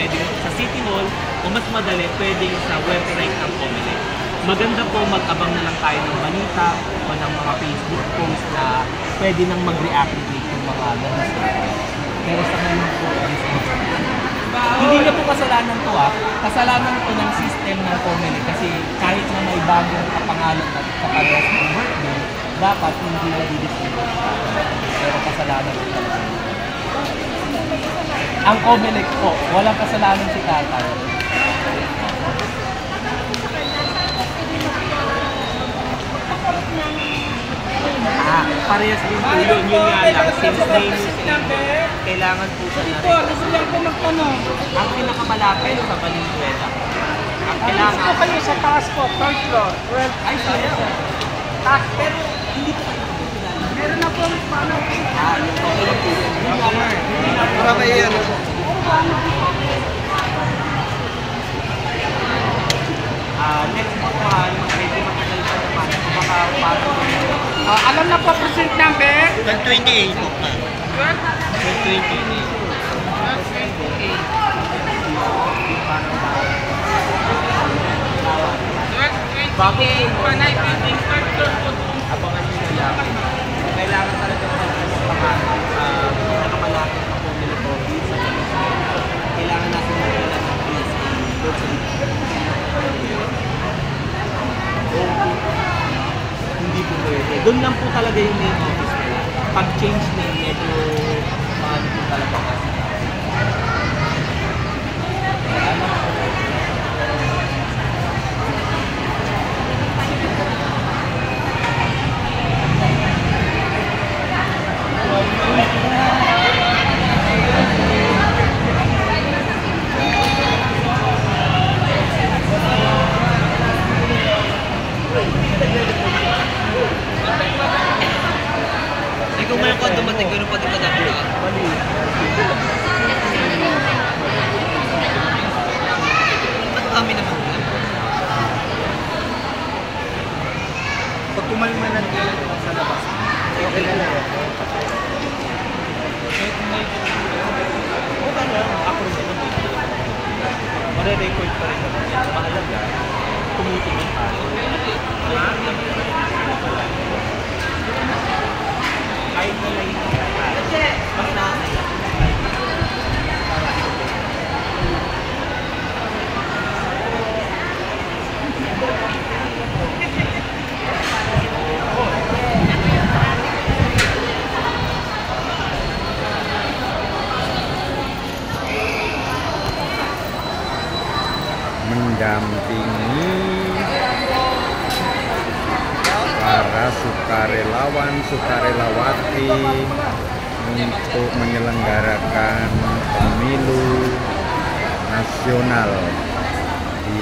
pwedeng sa City Hall o mas madali pwedeng sa website ng COMELEC. Maganda po mag-abang na lang tayo ng balita o ng mga Facebook post na pwede nang mag-reactivate yung mga na-disable. Pero sa ngayon po, hindi na po kasalanan to kasalanan to ng system ng COMELEC kasi kahit na may bagong kapangalan at kaparehas ng birthday, dapat hindi na di-disable. Pero kasalanan ko talaga. Ang COMELEC po, walang kasalanan si tatay. Parehas din po yun nga lang, since name kailangan po sa narin. Ang pinakamalapit sa Valenzuela. Ang kailangan po kayo sa taas po, third floor. Ay, sayang. Taas, pero hindi po kayo. Meron na po, paano? Yung okay lang po. Para may yan. Next buwan, medyo matagal pa naman. Baka paano Alam na po present number? 28 po. 2028. Bago abangan nyo na lang. Kailangan talaga pinakamalapit na COMELEC office sa Valenzuela. Kailangan natin magdala ng PSA hindi po pwede. Doon lang po talaga yung main office nila. Pag-change name, medyo mahal po talaga kasi. Kung may ako dumating, gano'n pa din kadami na. Ba't kami naman na? Pag kumalma na dito sa labas, okay na lang. Okay lang, ako rin naman dito. Mare-record pa rin naman yan. Mahalaga, tumutuloy tayo. Kahit na lang yung mas nakakaya. Mendampingi para sukarelawati untuk menyelenggarakan pemilu nasional di